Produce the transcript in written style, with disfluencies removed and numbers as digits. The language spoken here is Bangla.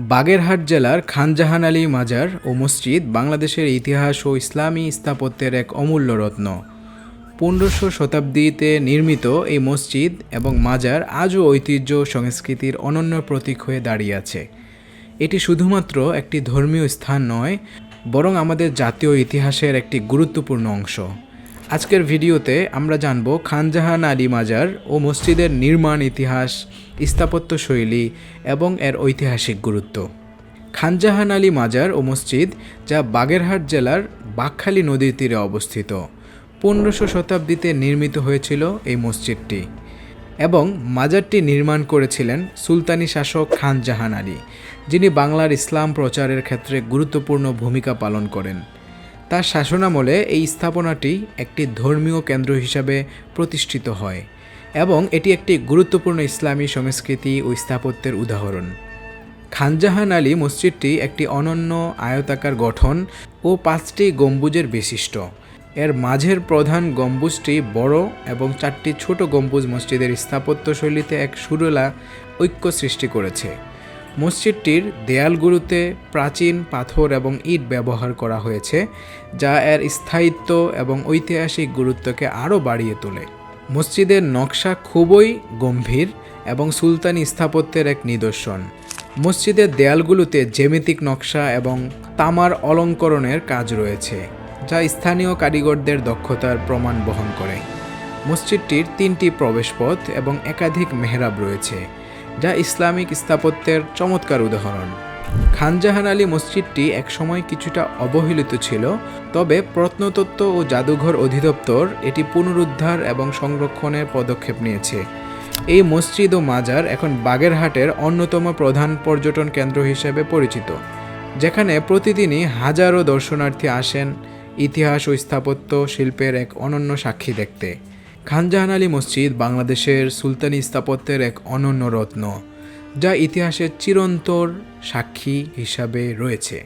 বাগেরহাট জেলার খান জাহান আলী মাজার ও মসজিদ বাংলাদেশের ইতিহাস ও ইসলামী স্থাপত্যের এক অমূল্য রত্ন। 1500 শতাব্দীতে নির্মিত এই মসজিদ এবং মাজার আজও ঐতিহ্য ও সংস্কৃতির অনন্য প্রতীক হয়ে দাঁড়িয়ে আছে। এটি শুধুমাত্র একটি ধর্মীয় স্থান নয়, বরং আমাদের জাতীয় ইতিহাসের একটি গুরুত্বপূর্ণ অংশ। আজকের ভিডিওতে আমরা জানব খান জাহান আলী মাজার ও মসজিদের নির্মাণ ইতিহাস, স্থাপত্য শৈলী এবং এর ঐতিহাসিক গুরুত্ব। খান জাহান আলী মাজার ও মসজিদ, যা বাগেরহাট জেলার বাঁকখালী নদীর তীরে অবস্থিত। 1500 শতাব্দীতে নির্মিত হয়েছিল এই মসজিদটি এবং মাজারটি নির্মাণ করেছিলেন সুলতানি শাসক খান জাহান আলী, যিনি বাংলার ইসলাম প্রচারের ক্ষেত্রে গুরুত্বপূর্ণ ভূমিকা পালন করেন। তার শাসনামলে এই স্থাপনাটি একটি ধর্মীয় কেন্দ্র হিসাবে প্রতিষ্ঠিত হয় এবং এটি একটি গুরুত্বপূর্ণ ইসলামী সংস্কৃতি ও স্থাপত্যের উদাহরণ। খান জাহান আলী মসজিদটি একটি অনন্য আয়তাকার গঠন ও 5টি গম্বুজের বিশিষ্ট। এর মাঝের প্রধান গম্বুজটি বড় এবং 4টি ছোট গম্বুজ মসজিদের স্থাপত্যশৈলীতে এক সুরেলা ঐক্য সৃষ্টি করেছে। মসজিদটির দেয়ালগুলোতে প্রাচীন পাথর এবং ইট ব্যবহার করা হয়েছে, যা এর স্থায়িত্ব এবং ঐতিহাসিক গুরুত্বকে আরও বাড়িয়ে তোলে। মসজিদের নকশা খুবই গম্ভীর এবং সুলতানি স্থাপত্যের এক নিদর্শন। মসজিদের দেয়ালগুলোতে জ্যামিতিক নকশা এবং তামার অলঙ্করণের কাজ রয়েছে, যা স্থানীয় কারিগরদের দক্ষতার প্রমাণ বহন করে। মসজিদটির 3টি প্রবেশপথ এবং একাধিক মেহরাব রয়েছে, যা ইসলামিক স্থাপত্যের চমৎকার উদাহরণ। খান জাহান আলী মসজিদটি একসময় কিছুটা অবহেলিত ছিল, তবে প্রত্নতত্ত্ব ও জাদুঘর অধিদপ্তর এটি পুনরুদ্ধার এবং সংরক্ষণের পদক্ষেপ নিয়েছে। এই মসজিদ ও মাজার এখন বাগেরহাটের অন্যতম প্রধান পর্যটন কেন্দ্র হিসেবে পরিচিত, যেখানে প্রতিদিনই হাজারো দর্শনার্থী আসেন ইতিহাস ও স্থাপত্য শিল্পের এক অনন্য সাক্ষী দেখতে। খান জাহান আলী মসজিদ বাংলাদেশের সুলতানি স্থাপত্যের এক অনন্য রত্ন, যা ইতিহাসের চিরন্তর সাক্ষী হিসাবে রয়েছে।